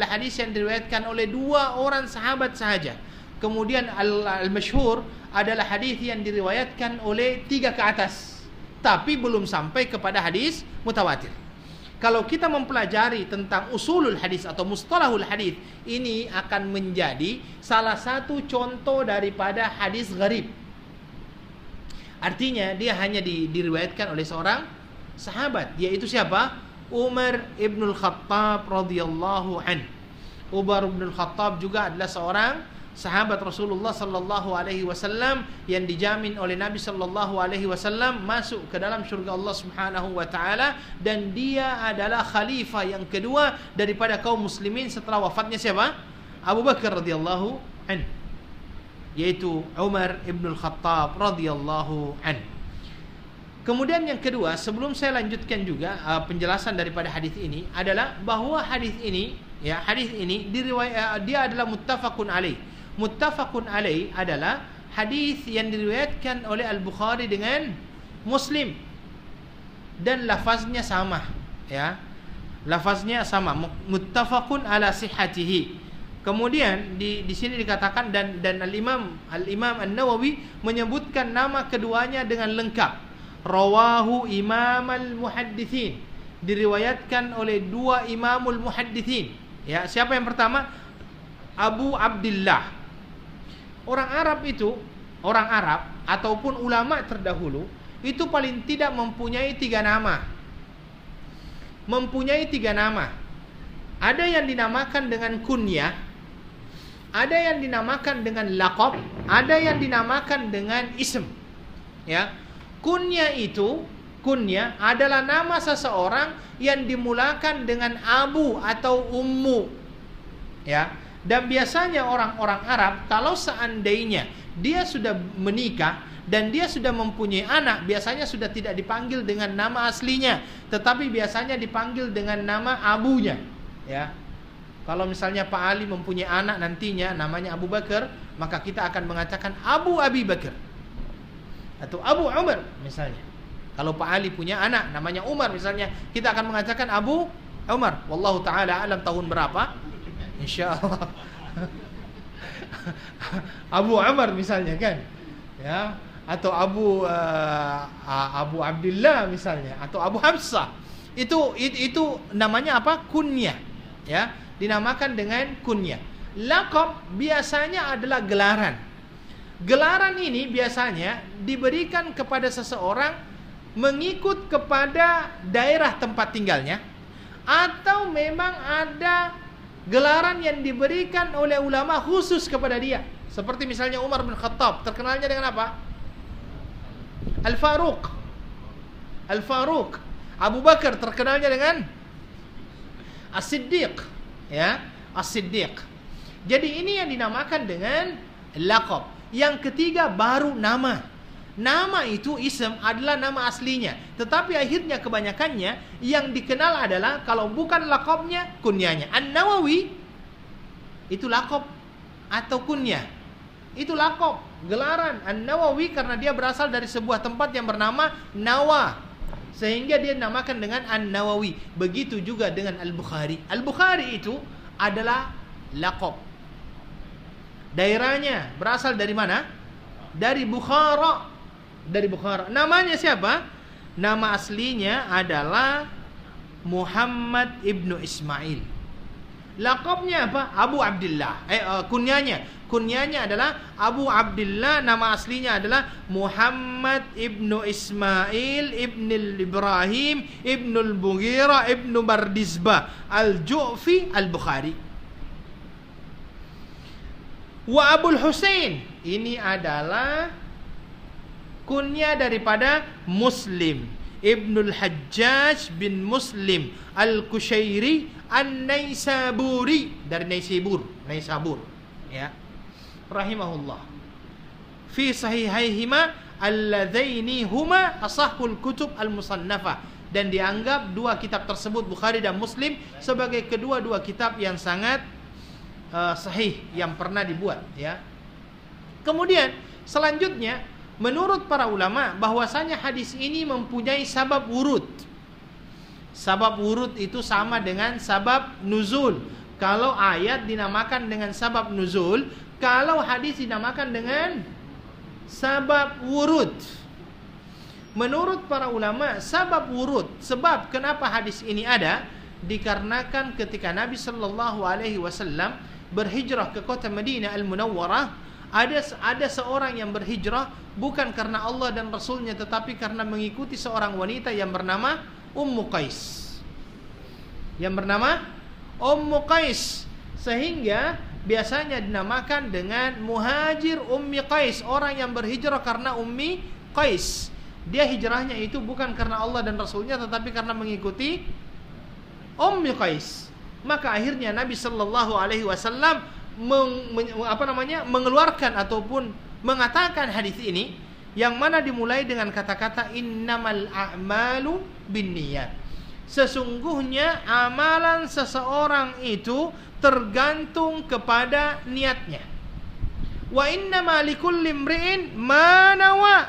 Speaker 1: hadis yang diriwayatkan oleh 2 orang sahabat sahaja. Kemudian al-masyhur adalah hadis yang diriwayatkan oleh 3 ke atas, tapi belum sampai kepada hadis mutawatir. Kalau kita mempelajari tentang usulul hadis atau mustalahul hadis, ini akan menjadi salah satu contoh daripada hadis gharib. Artinya dia hanya diriwayatkan oleh seorang sahabat, yaitu siapa? Umar ibn al-Khattab radhiyallahu an. Umar ibn al-Khattab juga adalah seorang sahabat Rasulullah sallallahu alaihi wasallam yang dijamin oleh Nabi sallallahu alaihi wasallam masuk ke dalam syurga Allah Subhanahu wa taala, dan dia adalah khalifah yang kedua daripada kaum muslimin setelah wafatnya siapa? Abu Bakar radhiyallahu an, yaitu Umar ibn al-Khattab radhiyallahu an. Kemudian yang kedua, sebelum saya lanjutkan juga penjelasan daripada hadis ini, adalah bahwa hadis ini, ya, hadis ini dia adalah muttafaqun alaih. Muttafaqun alaih adalah hadis yang diriwayatkan oleh Al-Bukhari dengan Muslim, dan lafaznya sama, ya. Lafaznya sama, muttafaqun ala sihhatihi. Kemudian di sini dikatakan dan Al-Imam An-Nawawi menyebutkan nama keduanya dengan lengkap. Rawahu Imam al-Muhaddithin, diriwayatkan oleh 2 Imamul Muhaddithin. Ya, siapa yang pertama? Abu Abdullah. Orang Arab ataupun ulama terdahulu itu paling tidak mempunyai 3 nama. Mempunyai 3 nama. Ada yang dinamakan dengan kunyah, ada yang dinamakan dengan laqab, ada yang dinamakan dengan ism. Ya. Kunyah adalah nama seseorang yang dimulakan dengan abu atau ummu. Ya. Dan biasanya orang-orang Arab kalau seandainya dia sudah menikah dan dia sudah mempunyai anak, biasanya sudah tidak dipanggil dengan nama aslinya, tetapi biasanya dipanggil dengan nama abunya. Ya. Kalau misalnya Pak Ali mempunyai anak nantinya namanya Abu Bakar, maka kita akan mengatakan Abu Abi Bakar atau Abu Umar misalnya. Kalau Pak Ali punya anak namanya Umar misalnya, kita akan mengatakan Abu Umar. Wallahu taala alam tahun berapa? Insyaallah. Abu Umar misalnya kan. Ya, atau Abu Abdullah misalnya, atau Abu Hamzah. Itu namanya apa? Kunyah. Ya, dinamakan dengan kunyah. Laqab biasanya adalah gelaran. Gelaran ini biasanya diberikan kepada seseorang mengikut kepada daerah tempat tinggalnya, atau memang ada gelaran yang diberikan oleh ulama khusus kepada dia. Seperti misalnya Umar bin Khattab, terkenalnya dengan apa? Al-Faruq. Abu Bakar terkenalnya dengan As-Siddiq, ya, As-Siddiq. Jadi ini yang dinamakan dengan laqab. Yang ketiga baru nama. Nama itu ism adalah nama aslinya, tetapi akhirnya kebanyakannya yang dikenal adalah kalau bukan laqabnya, kunyahnya. An-Nawawi itu laqab atau kunyah. Itu laqab, gelaran An-Nawawi karena dia berasal dari sebuah tempat yang bernama Nawa, sehingga dia dinamakan dengan An-Nawawi. Begitu juga dengan Al-Bukhari. Al-Bukhari itu adalah laqab. Daerahnya berasal dari mana? Dari Bukhara. Dari Bukhara. Namanya siapa? Nama aslinya adalah Muhammad ibnu Ismail. Laqabnya apa? Abu Abdullah. Kunyanya adalah Abu Abdullah. Nama aslinya adalah Muhammad ibnu Ismail ibnu Ibrahim ibnu Al-Mughirah ibnu Bardizbah Al-Ju'fi Al-Bukhari. Wa Abul Husain, ini adalah kunyah daripada Muslim Ibnul Hajjaj bin Muslim Al-Kushairi An-Naisaburi, dari Naisabur, ya, rahimahullah. Fi sahihaihima alladzaini huma asahhul kutub al-musannafah, dan dianggap dua kitab tersebut, Bukhari dan Muslim, sebagai kedua-dua kitab yang sangat sahih yang pernah dibuat, ya. Kemudian selanjutnya, menurut para ulama bahwasanya hadis ini mempunyai sabab wurud. Sabab wurud itu sama dengan sabab nuzul. Kalau ayat dinamakan dengan sabab nuzul, kalau hadis dinamakan dengan sabab wurud. Menurut para ulama, sabab wurud, sebab kenapa hadis ini ada, dikarenakan ketika Nabi sallallahu alaihi wasallam berhijrah ke kota Madinah Al-Munawwarah, ada seorang yang berhijrah bukan karena Allah dan Rasulnya, tetapi karena mengikuti seorang wanita yang bernama Ummu Qais. Yang bernama Ummu Qais, sehingga biasanya dinamakan dengan Muhajir Ummi Qais, orang yang berhijrah karena Ummi Qais. Dia hijrahnya itu bukan karena Allah dan Rasulnya, tetapi karena mengikuti Ummi Qais. Maka akhirnya Nabi sallallahu alaihi wasallam mengeluarkan ataupun mengatakan hadis ini, yang mana dimulai dengan kata-kata innamal a'malu binniyat. Sesungguhnya amalan seseorang itu tergantung kepada niatnya. Wa innama likulli imri'in ma nawa.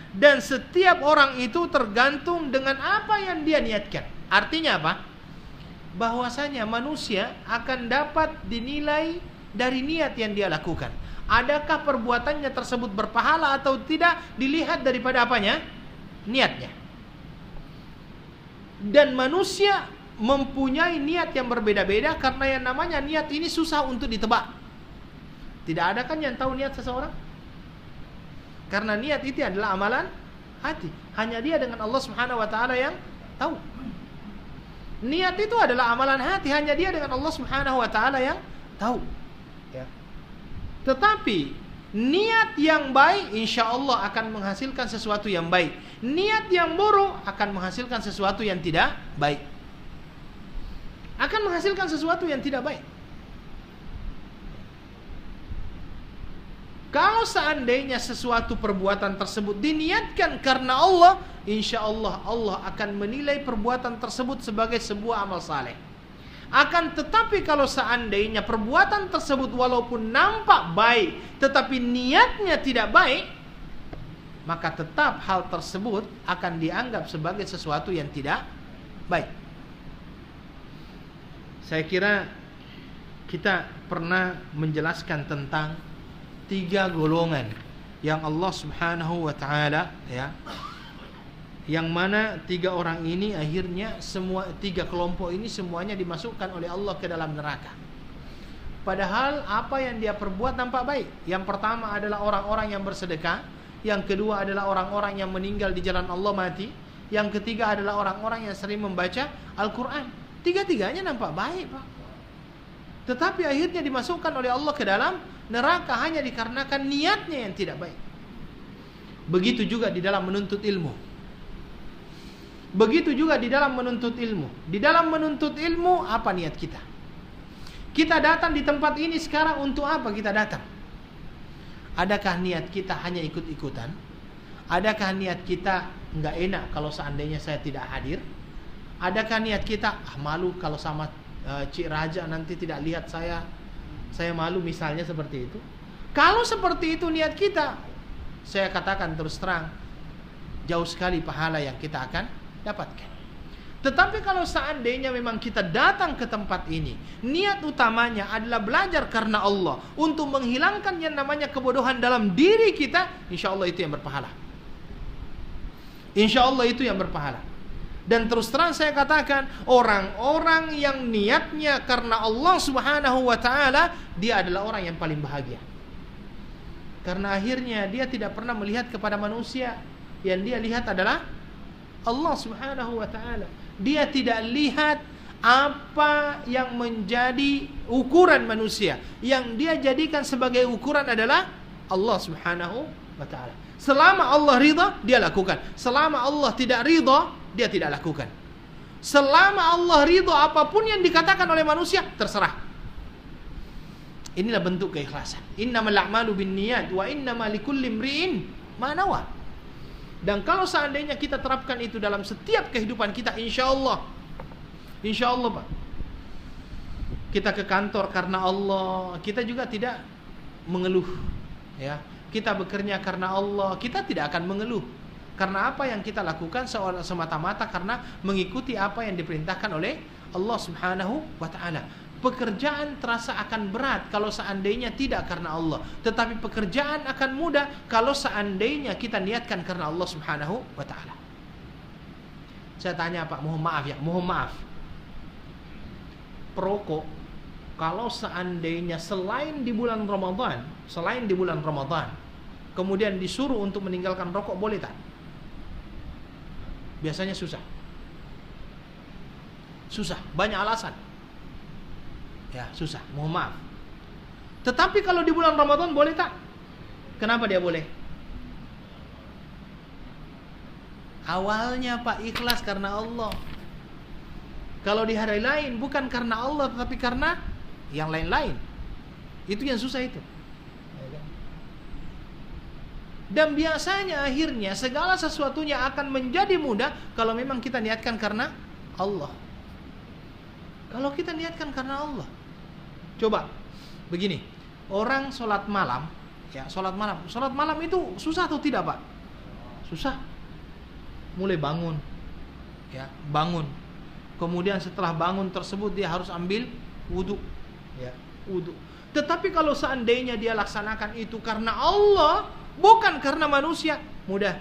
Speaker 1: Dan setiap orang itu tergantung dengan apa yang dia niatkan. Artinya apa? Bahwasanya manusia akan dapat dinilai dari niat yang dia lakukan. Adakah perbuatannya tersebut berpahala atau tidak, dilihat daripada apanya? Niatnya. Dan manusia mempunyai niat yang berbeda-beda, karena yang namanya niat ini susah untuk ditebak. Tidak ada kan yang tahu niat seseorang? Karena niat itu adalah amalan hati. Hanya dia dengan Allah Subhanahu wa taala yang tahu. Niat itu adalah amalan hati, hanya dia dengan Allah Subhanahu wa taala yang tahu. Ya. Tetapi niat yang baik insya Allah akan menghasilkan sesuatu yang baik. Niat yang buruk akan menghasilkan sesuatu yang tidak baik. Akan menghasilkan sesuatu yang tidak baik. Kalau seandainya sesuatu perbuatan tersebut diniatkan karena Allah, insya Allah Allah akan menilai perbuatan tersebut sebagai sebuah amal saleh. Akan tetapi kalau seandainya perbuatan tersebut walaupun nampak baik, tetapi niatnya tidak baik, maka tetap hal tersebut akan dianggap sebagai sesuatu yang tidak baik. Saya kira kita pernah menjelaskan tentang 3 golongan yang Allah Subhanahu wa taala, ya, yang mana 3 orang ini akhirnya semua 3 kelompok ini semuanya dimasukkan oleh Allah ke dalam neraka. Padahal apa yang dia perbuat nampak baik. Yang pertama adalah orang-orang yang bersedekah, yang kedua adalah orang-orang yang meninggal di jalan Allah mati, yang ketiga adalah orang-orang yang sering membaca Al-Quran. 3-tiganya nampak baik, Pak. Tetapi akhirnya dimasukkan oleh Allah ke dalam neraka hanya dikarenakan niatnya yang tidak baik. Begitu juga di dalam menuntut ilmu. Begitu juga di dalam menuntut ilmu. Di dalam menuntut ilmu, apa niat kita? Kita datang di tempat ini sekarang untuk apa kita datang? Adakah niat kita hanya ikut-ikutan? Adakah niat kita nggak enak kalau seandainya saya tidak hadir? Adakah niat kita malu kalau sama Cik Raja nanti tidak lihat saya malu, misalnya seperti itu? Kalau seperti itu niat kita, saya katakan terus terang, jauh sekali pahala yang kita akan dapatkan. Tetapi kalau seandainya memang kita datang ke tempat ini, niat utamanya adalah belajar karena Allah, untuk menghilangkan yang namanya kebodohan dalam diri kita, insya Allah itu yang berpahala. Insya Allah itu yang berpahala. Dan terus terang saya katakan, orang-orang yang niatnya karena Allah Subhanahu wa ta'ala, dia adalah orang yang paling bahagia. Karena akhirnya dia tidak pernah melihat kepada manusia, yang dia lihat adalah Allah Subhanahu wa ta'ala. Dia tidak lihat apa yang menjadi ukuran manusia. Yang dia jadikan sebagai ukuran adalah Allah Subhanahu wa ta'ala. Selama Allah ridha, dia lakukan. Selama Allah tidak ridha, dia tidak lakukan. Selama Allah ridha, apapun yang dikatakan oleh manusia, terserah. Inilah bentuk keikhlasan. Innamal a'malu binniyat wa innamal likulli imri'in ma nawa. Dan kalau seandainya kita terapkan itu dalam setiap kehidupan kita, insya Allah Pak, kita ke kantor karena Allah, kita juga tidak mengeluh, ya. Kita bekerja karena Allah, kita tidak akan mengeluh. Karena apa yang kita lakukan semata-mata karena mengikuti apa yang diperintahkan oleh Allah Subhanahu wa ta'ala. Pekerjaan terasa akan berat kalau seandainya tidak karena Allah, tetapi pekerjaan akan mudah kalau seandainya kita niatkan karena Allah Subhanahu wa ta'ala. Saya tanya Pak, mohon maaf. Perokok, kalau seandainya selain di bulan Ramadan, kemudian disuruh untuk meninggalkan rokok, boleh tak? Biasanya susah, banyak alasan. Ya, susah, mohon maaf. Tetapi kalau di bulan Ramadan boleh tak? Kenapa dia boleh? Awalnya Pak, ikhlas karena Allah. Kalau di hari lain bukan karena Allah, tetapi karena yang lain-lain. Itu yang susah itu. Dan biasanya akhirnya segala sesuatunya akan menjadi mudah kalau memang kita niatkan karena Allah. Kalau kita niatkan karena Allah. Coba begini, orang sholat malam, ya, sholat malam itu susah atau tidak Pak? Susah. Mulai bangun, ya, kemudian setelah bangun tersebut dia harus ambil wudu, ya, wudu. Tetapi kalau seandainya dia laksanakan itu karena Allah, bukan karena manusia, mudah.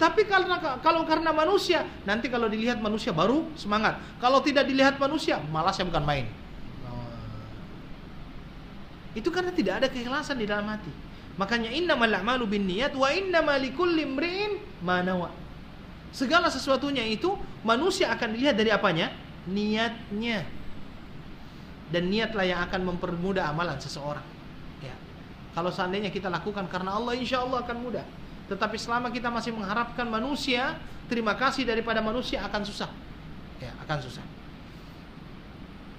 Speaker 1: Tapi kalau karena manusia, nanti kalau dilihat manusia baru semangat. Kalau tidak dilihat manusia, malasnya bukan main. Itu karena tidak ada keikhlasan di dalam hati. Makanya innamal a'malu binniyat wa innamal likulli imri'in ma nawa. Segala sesuatunya itu manusia akan dilihat dari apanya? Niatnya. Dan niatlah yang akan mempermudah amalan seseorang. Ya. Kalau seandainya kita lakukan karena Allah, insya Allah akan mudah. Tetapi selama kita masih mengharapkan manusia, terima kasih daripada manusia, akan susah. Ya, akan susah.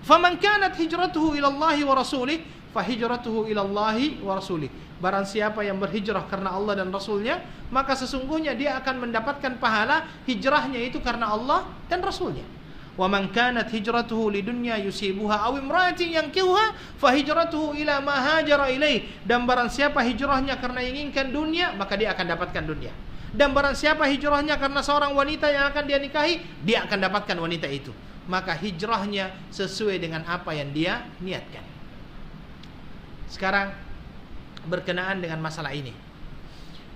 Speaker 1: Faman kanat hijratuhu ila Allah wa rasulih, fa hijratuhu ila Allah wa rasulih. Barang siapa yang berhijrah karena Allah dan Rasulnya, maka sesungguhnya dia akan mendapatkan pahala hijrahnya itu karena Allah dan Rasulnya. Wa man kanat hijratuhu lidunya yusibuha aw imra'atin yankihuha fa hijratuhu ila ma hajara ilaih. Dan barang siapa hijrahnya karena inginkan dunia, maka dia akan dapatkan dunia. Dan barang siapa hijrahnya karena seorang wanita yang akan dia nikahi, dia akan dapatkan wanita itu. Maka hijrahnya sesuai dengan apa yang dia niatkan. Sekarang berkenaan dengan masalah ini,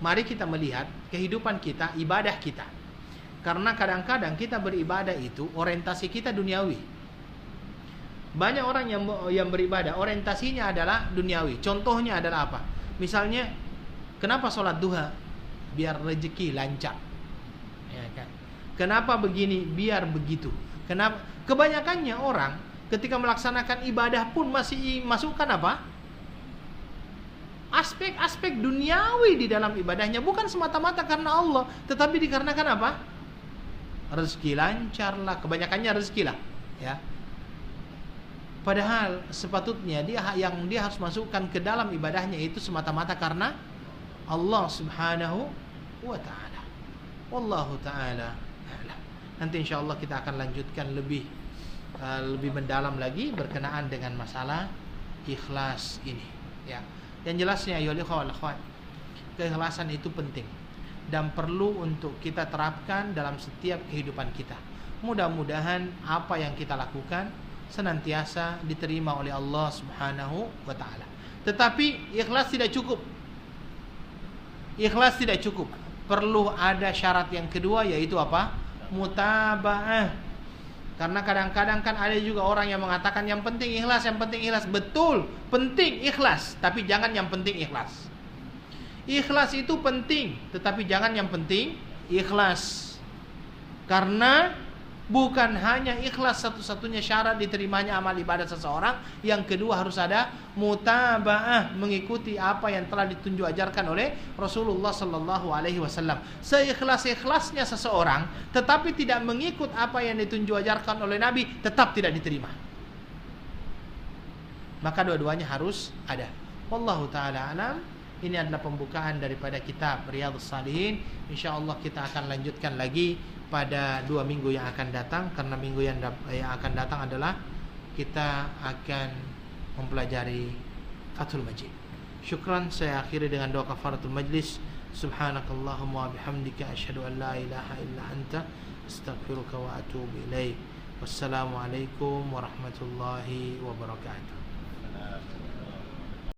Speaker 1: mari kita melihat kehidupan kita, ibadah kita. Karena kadang-kadang kita beribadah itu orientasi kita duniawi. Banyak orang yang beribadah orientasinya adalah duniawi. Contohnya adalah apa? Misalnya, kenapa sholat duha? Biar rezeki lancar, ya kan? Kenapa begini? Biar begitu. Kenapa? Kebanyakannya orang ketika melaksanakan ibadah pun masih masukkan apa? Aspek-aspek duniawi di dalam ibadahnya, bukan semata-mata karena Allah, tetapi dikarenakan apa? rezeki lancar lah, kebanyakannya rezeki lah, ya. Padahal sepatutnya dia harus masukkan ke dalam ibadahnya itu semata-mata karena Allah Subhanahu wa taala. Wallahu taala a'lam. Nanti insyaallah kita akan lanjutkan lebih mendalam lagi berkenaan dengan masalah ikhlas ini, ya. Yang jelasnya ya akhwat, keikhlasan itu penting dan perlu untuk kita terapkan dalam setiap kehidupan kita. Mudah-mudahan apa yang kita lakukan senantiasa diterima oleh Allah Subhanahu wa taala. Tetapi ikhlas tidak cukup. Ikhlas tidak cukup. Perlu ada syarat yang kedua, yaitu apa? Mutaba'ah. Karena kadang-kadang kan ada juga orang yang mengatakan yang penting ikhlas, yang penting ikhlas. Betul, penting ikhlas, tapi jangan yang penting ikhlas. Ikhlas itu penting, tetapi jangan yang penting ikhlas. Karena bukan hanya ikhlas satu-satunya syarat diterimanya amal ibadah seseorang. Yang kedua harus ada mutaba'ah, mengikuti apa yang telah ditunjuk ajarkan oleh Rasulullah sallallahu alaihi wasallam. Seikhlas-ikhlasnya seseorang tetapi tidak mengikut apa yang ditunjuk ajarkan oleh Nabi, tetap tidak diterima. Maka dua-duanya harus ada. Wallahu taala alam. Ini adalah pembukaan daripada kitab Riyadhus Shalihin. Insyaallah kita akan lanjutkan lagi pada 2 minggu yang akan datang, karena minggu yang akan datang adalah kita akan mempelajari Fathul Majid. Syukran, saya akhiri dengan doa kafaratul majlis. Subhanakallahumma wa bihamdika asyhadu an la ilaha illa anta astaghfiruka wa atubu ilaik. Wassalamualaikum warahmatullahi wabarakatuh.